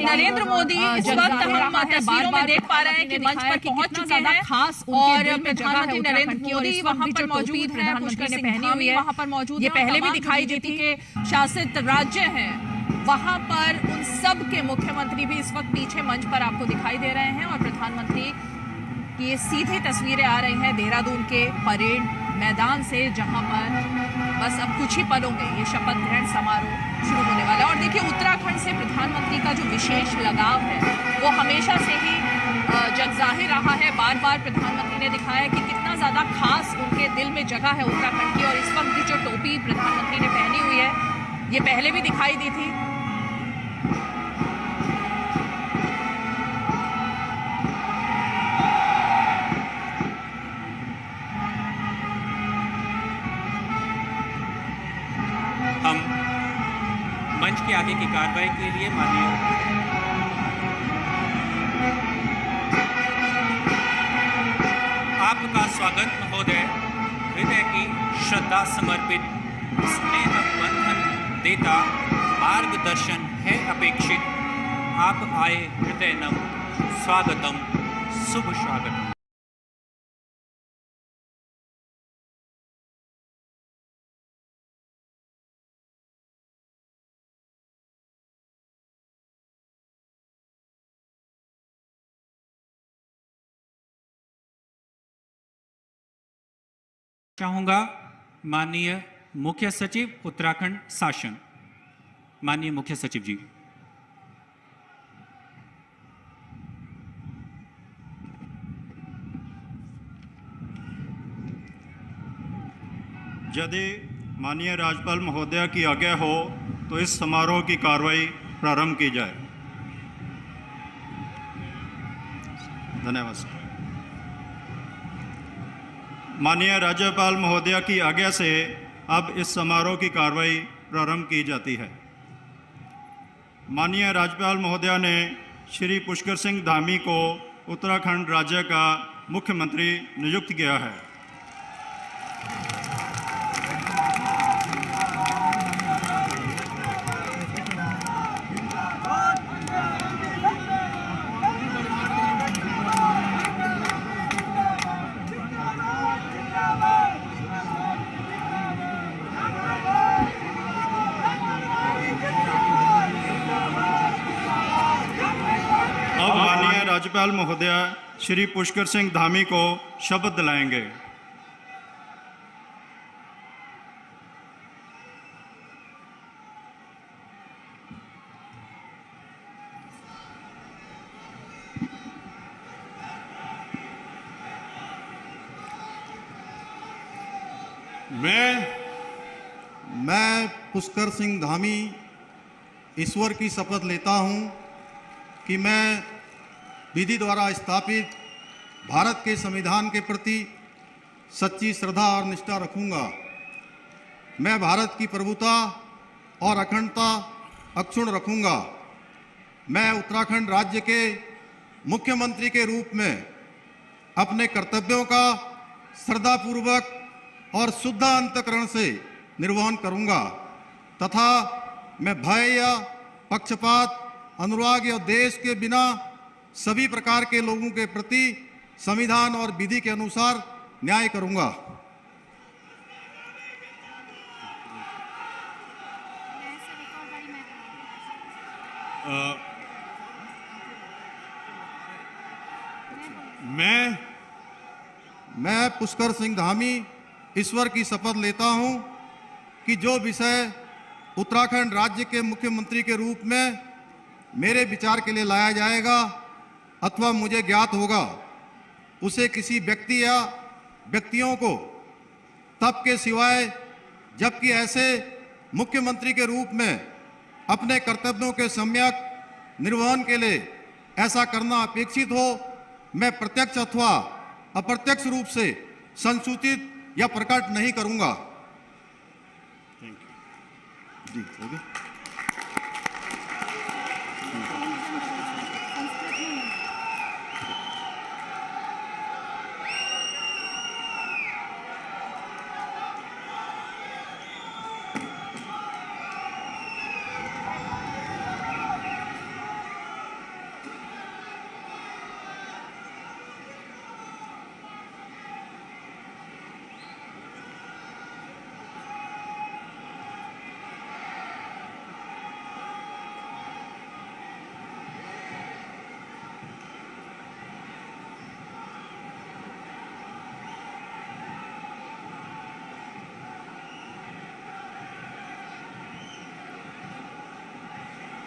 नरेंद्र मोदी इस वक्त हम तस्वीरों में देख पा रहे हैं कि मंच पर पहुंच चुके हैं खास और प्रधानमंत्री नरेंद्र मोदी वहां पर मौजूद हैं। पुष्कर सिंह धामी वहां पर मौजूद ये पहले भी दिखाई दी थी के शासित राज्य हैं, वहां पर उन सब के मुख्यमंत्री भी इस वक्त पीछे मंच पर आपको दिखाई दे रहे हैं और प्रधानमंत्री की सीधी तस्वीरें आ रही हैं देहरादून के परेड मैदान से, जहां पर बस अब कुछ ही पलों में ये शपथ ग्रहण समारोह शुरू होने वाला है। और देखिए, उत्तराखंड से प्रधानमंत्री का जो विशेष लगाव है वो हमेशा से ही जगजाहिर रहा है। बार बार प्रधानमंत्री ने दिखाया कि कितना ज़्यादा खास उनके दिल में जगह है उत्तराखंड की। और इस वक्त की जो टोपी प्रधानमंत्री ने पहनी हुई है, ये पहले भी दिखाई दी थी। हम मंच के आगे की कार्रवाई के लिए माननीय आपका स्वागत महोदय। हृदय की श्रद्धा समर्पित स्नेह बंधन देता मार्गदर्शन है अपेक्षित। आप आए हृदय नम स्वागतम, शुभ स्वागतम। चाहूंगा माननीय मुख्य सचिव उत्तराखंड शासन, माननीय मुख्य सचिव जी। यदि माननीय राज्यपाल महोदय की आज्ञा हो तो इस समारोह की कार्रवाई प्रारंभ की जाए। धन्यवाद। माननीय राज्यपाल महोदय की आज्ञा से अब इस समारोह की कार्रवाई प्रारंभ की जाती है। माननीय राज्यपाल महोदय ने श्री पुष्कर सिंह धामी को उत्तराखंड राज्य का मुख्यमंत्री नियुक्त किया है। राज्यपाल महोदय श्री पुष्कर सिंह धामी को शपथ दिलाएंगे। मैं पुष्कर सिंह धामी ईश्वर की शपथ लेता हूं कि मैं विधि द्वारा स्थापित भारत के संविधान के प्रति सच्ची श्रद्धा और निष्ठा रखूंगा। मैं भारत की प्रभुता और अखंडता अक्षुण्ण रखूंगा। मैं उत्तराखंड राज्य के मुख्यमंत्री के रूप में अपने कर्तव्यों का श्रद्धापूर्वक और शुद्ध अंतःकरण से निर्वहन करूंगा तथा मैं भय या पक्षपात, अनुराग या देश के बिना सभी प्रकार के लोगों के प्रति संविधान और विधि के अनुसार न्याय करूंगा। मैं पुष्कर सिंह धामी ईश्वर की शपथ लेता हूं कि जो विषय उत्तराखंड राज्य के मुख्यमंत्री के रूप में मेरे विचार के लिए लाया जाएगा अथवा मुझे ज्ञात होगा, उसे किसी व्यक्ति या व्यक्तियों को तब के सिवाय जबकि ऐसे मुख्यमंत्री के रूप में अपने कर्तव्यों के सम्यक निर्वहन के लिए ऐसा करना अपेक्षित हो, मैं प्रत्यक्ष अथवा अप्रत्यक्ष रूप से संसूचित या प्रकट नहीं करूंगा। जी, हो गया।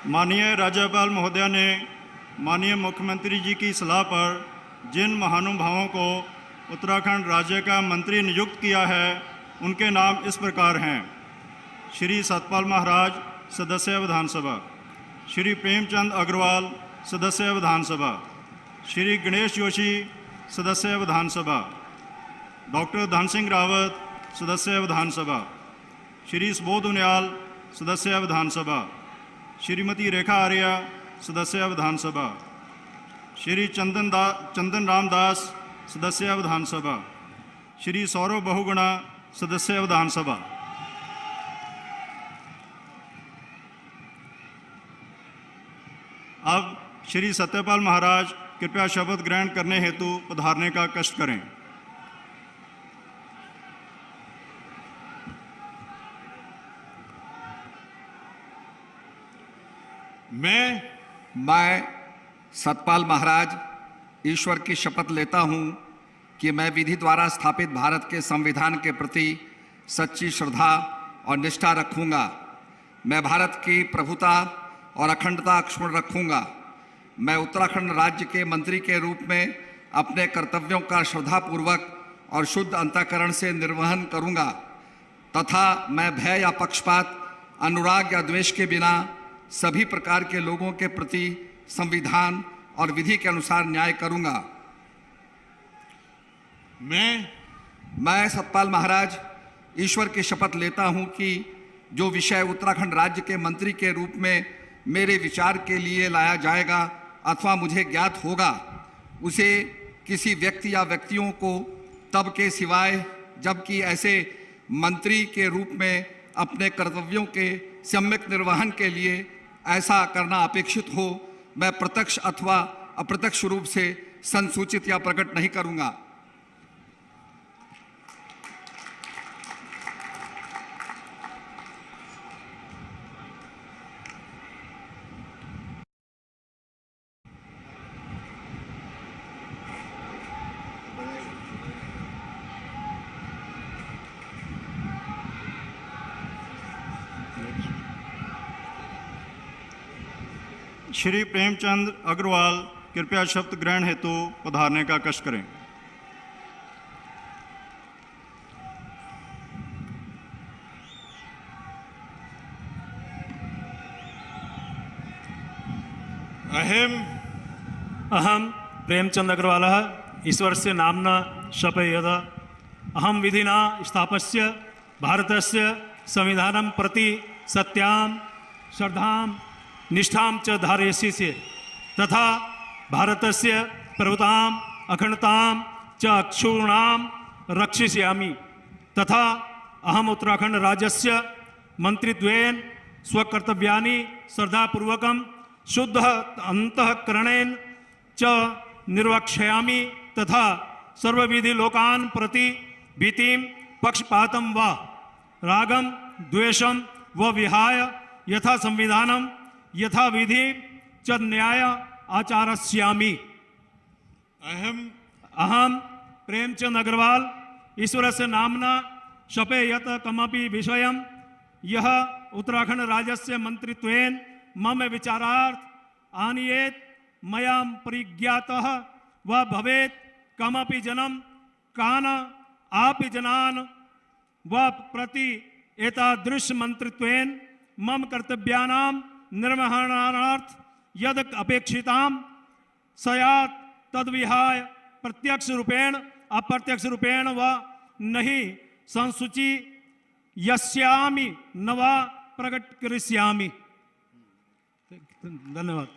माननीय राज्यपाल महोदया ने माननीय मुख्यमंत्री जी की सलाह पर जिन महानुभावों को उत्तराखंड राज्य का मंत्री नियुक्त किया है उनके नाम इस प्रकार हैं: श्री सतपाल महाराज, सदस्य विधानसभा; श्री प्रेमचंद अग्रवाल, सदस्य विधानसभा; श्री गणेश जोशी, सदस्य विधानसभा; डॉक्टर धन सिंह रावत, सदस्य विधानसभा; श्री सुबोध उनियाल, सदस्य विधानसभा; श्रीमती रेखा आर्या, सदस्य विधानसभा; श्री चंदन रामदास, सदस्य विधानसभा; श्री सौरभ बहुगुणा, सदस्य विधानसभा। अब श्री सत्यपाल महाराज कृपया शपथ ग्रहण करने हेतु पधारने का कष्ट करें। मैं सतपाल महाराज ईश्वर की शपथ लेता हूं कि मैं विधि द्वारा स्थापित भारत के संविधान के प्रति सच्ची श्रद्धा और निष्ठा रखूंगा। मैं भारत की प्रभुता और अखंडता अक्षुण्ण रखूंगा। मैं उत्तराखंड राज्य के मंत्री के रूप में अपने कर्तव्यों का श्रद्धापूर्वक और शुद्ध अंतःकरण से निर्वहन करूंगा तथा मैं भय या पक्षपात, अनुराग या द्वेष के बिना सभी प्रकार के लोगों के प्रति संविधान और विधि के अनुसार न्याय करूंगा। मैं सतपाल महाराज ईश्वर की शपथ लेता हूं कि जो विषय उत्तराखंड राज्य के मंत्री के रूप में मेरे विचार के लिए लाया जाएगा अथवा मुझे ज्ञात होगा, उसे किसी व्यक्ति या व्यक्तियों को तब के सिवाय जबकि ऐसे मंत्री के रूप में अपने कर्तव्यों के सम्यक निर्वहन के लिए ऐसा करना अपेक्षित हो, मैं प्रत्यक्ष अथवा अप्रत्यक्ष रूप से संसूचित या प्रकट नहीं करूंगा। श्री प्रेमचंद अग्रवाल कृपया शपथ ग्रहण हेतु पधारने का कष्ट करें। अहम प्रेमचंद अग्रवालः ईश्वरस्य नाम्ना शपयेत् अहम विधिना स्थापस्य भारतस्य संविधानं प्रति सत्यां श्रद्धां निष्ठां च धारयिष्ये तथा भारतस्य प्रभुताम् अखंडतां च अक्षुण्णां रक्षिष्यामि तथा अहम उत्तराखंड राज्यस्य मंत्रित्वेन स्वकर्तव्यानि श्रद्धापूर्वकं शुद्ध अंतःकरणेन च निर्वक्ष्यामि तथा सर्वविधि लोकान् प्रति भीतिं पक्षपातं वा रागं द्वेषं व विहाय यथा संविधानं यथा विधि च न्याय आचरिष्यामि। अहम प्रेमचंद अग्रवाल ईश्वरस्य नाम्ना शपयेत् कमपि विषयं यः उत्तराखंड राज्यस्य मंत्रित्वेन मम विचारार्थ आनीयेत् मया परिज्ञातः व भवेत् कमपि जनं कान् अपि जनान् व प्रति एतादृश मंत्रित्वेन मम कर्तव्यानां निर्वहणार्थ यद अपेक्षितां स्यात् तद्विहाय प्रत्यक्ष रूपेण अप्रत्यक्ष रूपेण व नहीं संसूची यस्यामि न वा प्रकट करिष्यामि। धन्यवाद।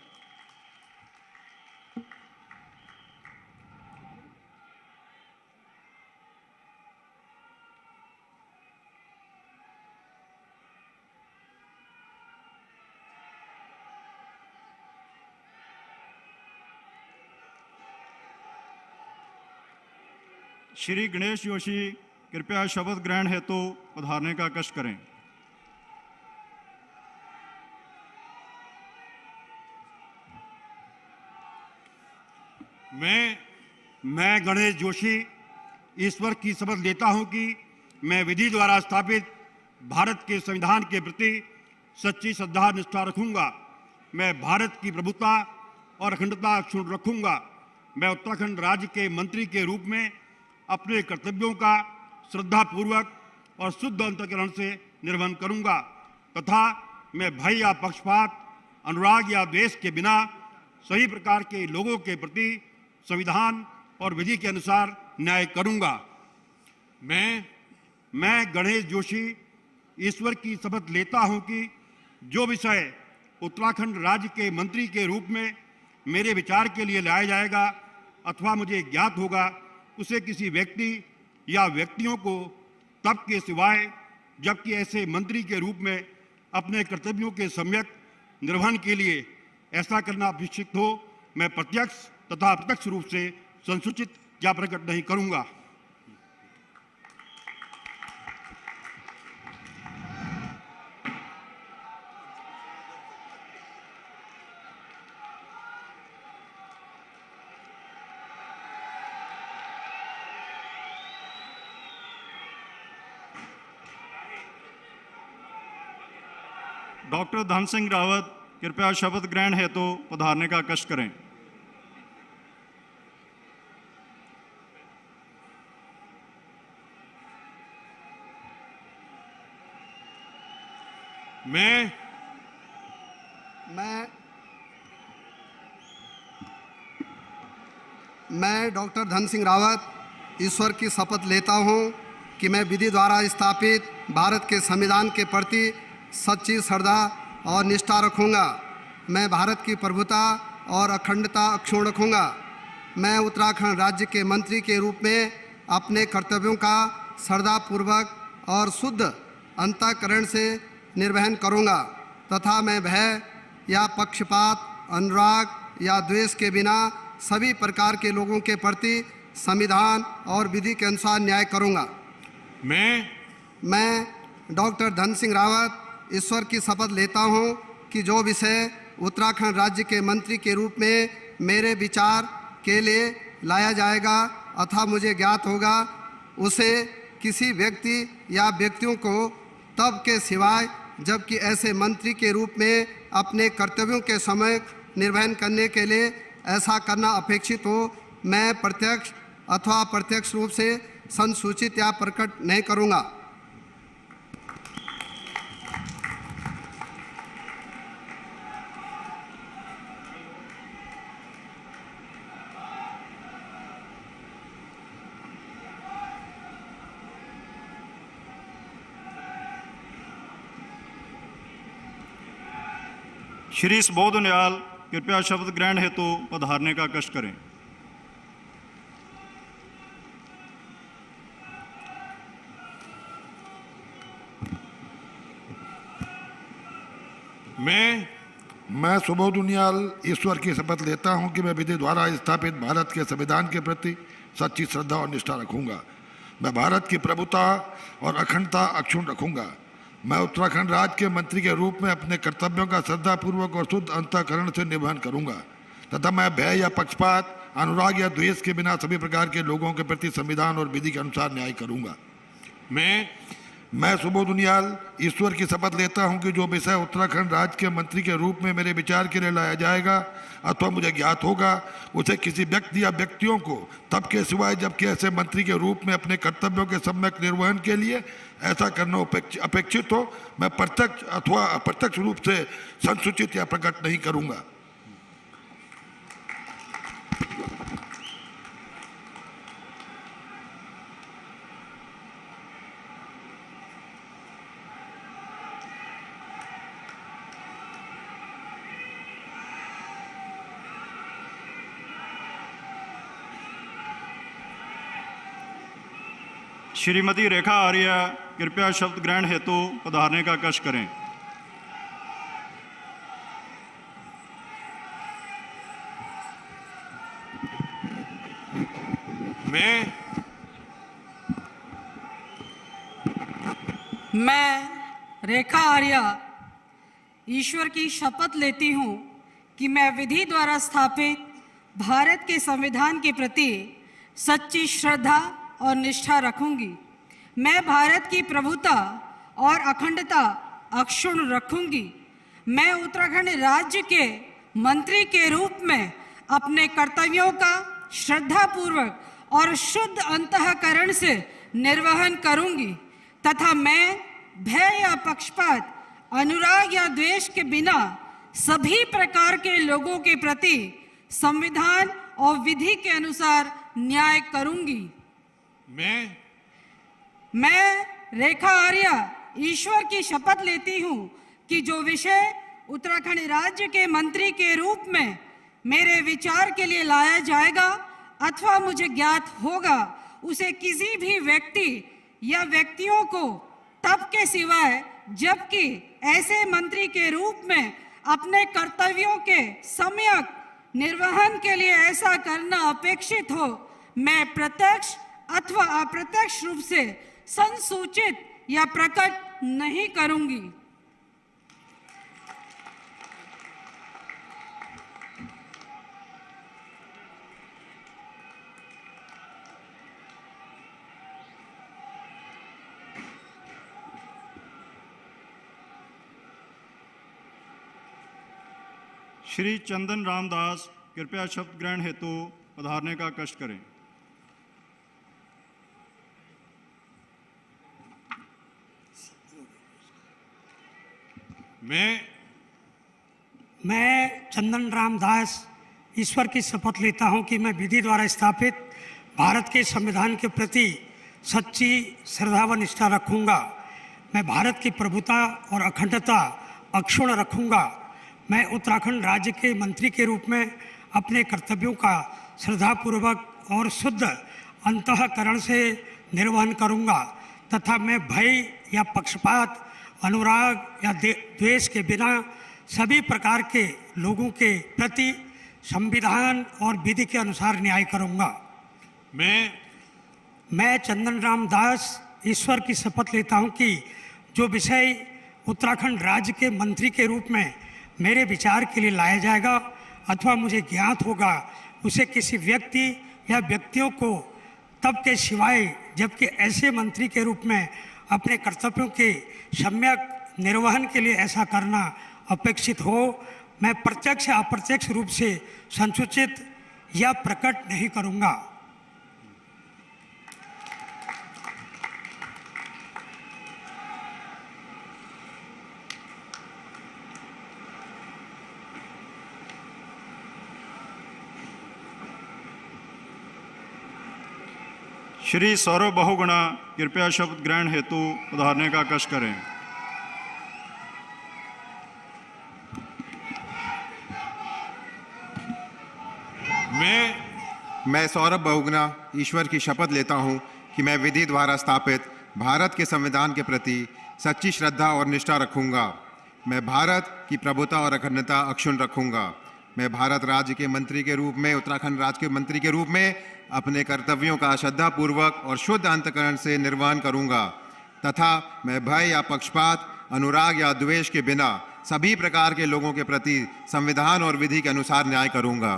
श्री गणेश जोशी कृपया शपथ ग्रहण हेतु पधारने का कष्ट करें। मैं गणेश जोशी ईश्वर की शपथ लेता हूं कि मैं विधि द्वारा स्थापित भारत के संविधान के प्रति सच्ची श्रद्धा निष्ठा रखूंगा मैं भारत की प्रभुता और अखंडता अक्षुण्ण रखूंगा। मैं उत्तराखंड राज्य के मंत्री के रूप में अपने कर्तव्यों का श्रद्धापूर्वक और शुद्ध अंतःकरण से निर्वहन करूंगा तथा मैं भय या पक्षपात, अनुराग या द्वेष के बिना सभी प्रकार के लोगों के प्रति संविधान और विधि के अनुसार न्याय करूंगा। मैं गणेश जोशी ईश्वर की शपथ लेता हूं कि जो विषय उत्तराखंड राज्य के मंत्री के रूप में मेरे विचार के लिए लाया जाएगा अथवा मुझे ज्ञात होगा, उसे किसी व्यक्ति या व्यक्तियों को तब के सिवाय जबकि ऐसे मंत्री के रूप में अपने कर्तव्यों के सम्यक निर्वहन के लिए ऐसा करना अपेक्षित हो, मैं प्रत्यक्ष तथा अप्रत्यक्ष रूप से संसूचित या प्रकट नहीं करूंगा। डॉक्टर धन सिंह रावत कृपया शपथ ग्रहण हेतु पधारने का कष्ट करें। मैं डॉक्टर धन सिंह रावत ईश्वर की शपथ लेता हूं कि मैं विधि द्वारा स्थापित भारत के संविधान के प्रति सच्ची श्रद्धा और निष्ठा रखूंगा। मैं भारत की प्रभुता और अखंडता अक्षुण्ण रखूंगा। मैं उत्तराखंड राज्य के मंत्री के रूप में अपने कर्तव्यों का श्रद्धापूर्वक और शुद्ध अंतःकरण से निर्वहन करूंगा तथा मैं भय या पक्षपात, अनुराग या द्वेष के बिना सभी प्रकार के लोगों के प्रति संविधान और विधि के अनुसार न्याय करूंगा। मैं डॉक्टर धन सिंह रावत ईश्वर की शपथ लेता हूं कि जो विषय उत्तराखंड राज्य के मंत्री के रूप में मेरे विचार के लिए लाया जाएगा अथवा मुझे ज्ञात होगा, उसे किसी व्यक्ति या व्यक्तियों को तब के सिवाय जबकि ऐसे मंत्री के रूप में अपने कर्तव्यों के समय निर्वहन करने के लिए ऐसा करना अपेक्षित हो, मैं प्रत्यक्ष अथवा अप्रत्यक्ष रूप से संसूचित या प्रकट नहीं करूंगा। श्री सुबोध नियाल कृपया शपथ ग्रहण हेतु पधारने का कष्ट करें। मैं सुबोध नियाल ईश्वर की शपथ लेता हूं कि मैं विधि द्वारा स्थापित भारत के संविधान के प्रति सच्ची श्रद्धा और निष्ठा रखूंगा। मैं भारत की प्रभुता और अखंडता अक्षुण्ण रखूंगा। मैं उत्तराखंड राज्य के मंत्री के रूप में अपने कर्तव्यों का श्रद्धापूर्वक और शुद्ध अंतःकरण से निर्वहन करूंगा तथा मैं भय या पक्षपात, अनुराग या द्वेष के बिना सभी प्रकार के लोगों के प्रति संविधान और विधि के अनुसार न्याय करूंगा। मैं सुबोध नियाल ईश्वर की शपथ लेता हूं कि जो विषय उत्तराखंड राज्य के मंत्री के रूप में मेरे विचार के लिए लाया जाएगा अथवा मुझे ज्ञात होगा, उसे किसी व्यक्ति या व्यक्तियों को तब के सिवाय जबकि ऐसे मंत्री के रूप में अपने कर्तव्यों के सम्यक निर्वहन के लिए ऐसा करना अपेक्षित हो, मैं प्रत्यक्ष अथवा अप्रत्यक्ष रूप से संसूचित या प्रकट नहीं करूंगा। श्रीमती रेखा आर्य कृपया शपथ ग्रहण हेतु पधारने का कष्ट करें। मैं रेखा आर्य ईश्वर की शपथ लेती हूं कि मैं विधि द्वारा स्थापित भारत के संविधान के प्रति सच्ची श्रद्धा और निष्ठा रखूंगी। मैं भारत की प्रभुता और अखंडता अक्षुण्ण रखूंगी। मैं उत्तराखंड राज्य के मंत्री के रूप में अपने कर्तव्यों का श्रद्धापूर्वक और शुद्ध अंतःकरण से निर्वहन करूंगी तथा मैं भय या पक्षपात, अनुराग या द्वेष के बिना सभी प्रकार के लोगों के प्रति संविधान और विधि के अनुसार न्याय करूंगी। मैं रेखा आर्या ईश्वर की शपथ लेती हूँ कि जो विषय उत्तराखंड राज्य के मंत्री के रूप में मेरे विचार के लिए लाया जाएगा अथवा मुझे ज्ञात होगा, उसे किसी भी व्यक्ति या व्यक्तियों को तब के सिवाय जबकि ऐसे मंत्री के रूप में अपने कर्तव्यों के सम्यक निर्वहन के लिए ऐसा करना अपेक्षित हो, मैं प्रत्यक्ष अथवा अप्रत्यक्ष रूप से संसूचित या प्रकट नहीं करूंगी। श्री चंदन रामदास कृपया शपथ ग्रहण हेतु पधारने का कष्ट करें। मैं चंदन रामदास ईश्वर की शपथ लेता हूं कि मैं विधि द्वारा स्थापित भारत के संविधान के प्रति सच्ची श्रद्धा व निष्ठा रखूंगा। मैं भारत की प्रभुता और अखंडता अक्षुण्ण रखूंगा। मैं उत्तराखंड राज्य के मंत्री के रूप में अपने कर्तव्यों का श्रद्धापूर्वक और शुद्ध अंतःकरण से निर्वहन करूंगा तथा मैं भय या पक्षपात, अनुराग या द्वेष के बिना सभी प्रकार के लोगों के प्रति संविधान और विधि के अनुसार न्याय करूंगा। मैं चंदन राम दास ईश्वर की शपथ लेता हूं कि जो विषय उत्तराखंड राज्य के मंत्री के रूप में मेरे विचार के लिए लाया जाएगा अथवा मुझे ज्ञात होगा, उसे किसी व्यक्ति या व्यक्तियों को तब के सिवाय जबकि ऐसे मंत्री के रूप में अपने कर्तव्यों के सम्यक निर्वहन के लिए ऐसा करना अपेक्षित हो, मैं प्रत्यक्ष या अप्रत्यक्ष रूप से संसूचित या प्रकट नहीं करूंगा। श्री सौरभ बहुगुणा कृपया शपथ ग्रहण हेतु पधारने का कष्ट करें। मैं सौरभ बहुगुणा ईश्वर की शपथ लेता हूं कि मैं विधि द्वारा स्थापित भारत के संविधान के प्रति सच्ची श्रद्धा और निष्ठा रखूंगा। मैं भारत की प्रभुता और अखंडता अक्षुण्ण रखूंगा। मैं भारत राज्य के मंत्री के रूप में उत्तराखंड राज्य के मंत्री के रूप में अपने कर्तव्यों का श्रद्धापूर्वक और शुद्ध अंतःकरण से निर्वहन करूंगा तथा मैं भय या पक्षपात, अनुराग या द्वेष के बिना सभी प्रकार के लोगों के प्रति संविधान और विधि के अनुसार न्याय करूंगा।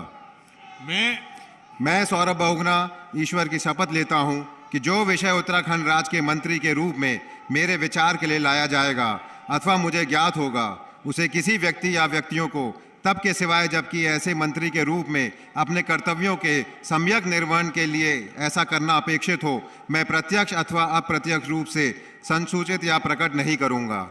मैं सौरभ बहुगुणा ईश्वर की शपथ लेता हूं कि जो विषय उत्तराखंड राज्य के मंत्री के रूप में मेरे विचार के लिए लाया जाएगा अथवा मुझे ज्ञात होगा, उसे किसी व्यक्ति या व्यक्तियों को तब के सिवाय जबकि ऐसे मंत्री के रूप में अपने कर्तव्यों के सम्यक निर्वहन के लिए ऐसा करना अपेक्षित हो, मैं प्रत्यक्ष अथवा अप्रत्यक्ष रूप से संसूचित या प्रकट नहीं करूंगा।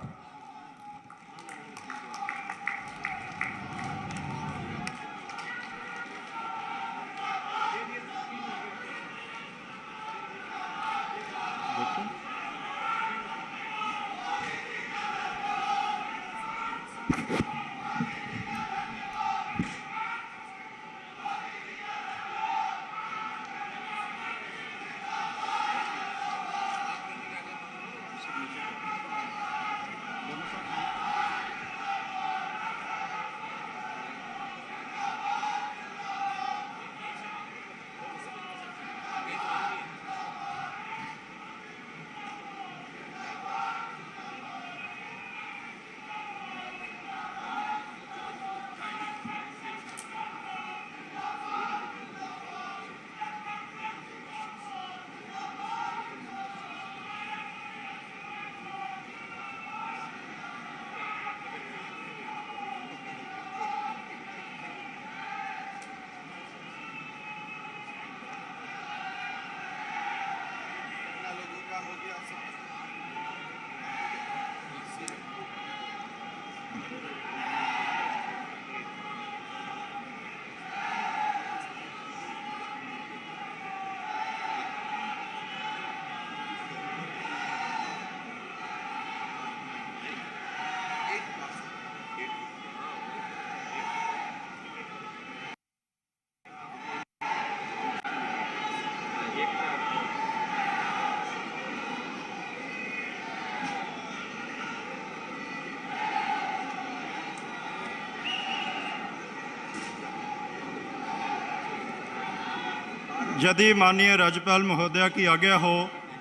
यदि माननीय राज्यपाल महोदया की आज्ञा हो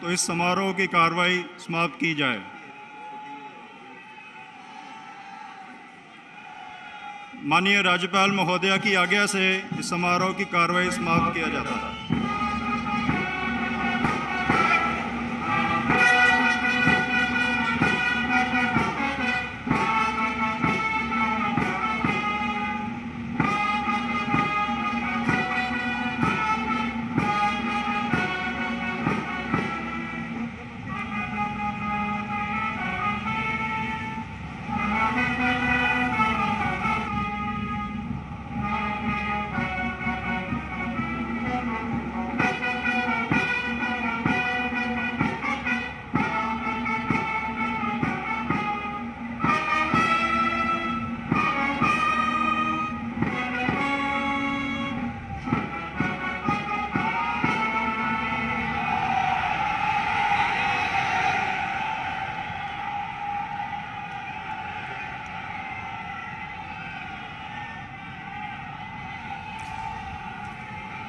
तो इस समारोह की कार्रवाई समाप्त की जाए। माननीय राज्यपाल महोदया की आज्ञा से इस समारोह की कार्रवाई समाप्त किया जाता है।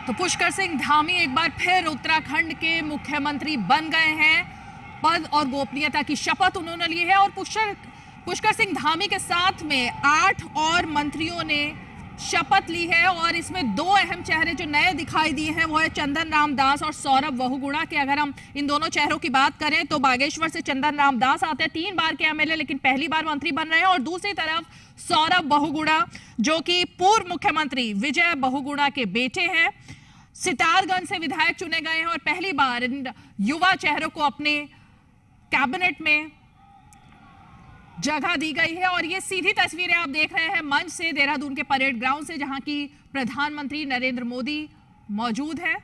तो पुष्कर सिंह धामी एक बार फिर उत्तराखंड के मुख्यमंत्री बन गए हैं। पद और गोपनीयता की शपथ उन्होंने ली है और पुष्कर सिंह धामी के साथ में 8 और मंत्रियों ने शपथ ली है और इसमें 2 अहम चेहरे जो नए दिखाई दिए हैं वो है चंदन राम दास और सौरभ बहुगुणा के। अगर हम इन दोनों चेहरों की बात करें तो बागेश्वर से चंदन राम दास आते हैं, 3 बार के एमएलए लेकिन पहली बार मंत्री बन रहे हैं, और दूसरी तरफ सौरभ बहुगुणा जो कि पूर्व मुख्यमंत्री विजय बहुगुणा के बेटे हैं, सितारगंज से विधायक चुने गए हैं और पहली बार इन युवा चेहरों को अपने कैबिनेट में जगह दी गई है। और ये सीधी तस्वीरें आप देख रहे हैं मंच से, देहरादून के परेड ग्राउंड से, जहां की प्रधानमंत्री नरेंद्र मोदी मौजूद है।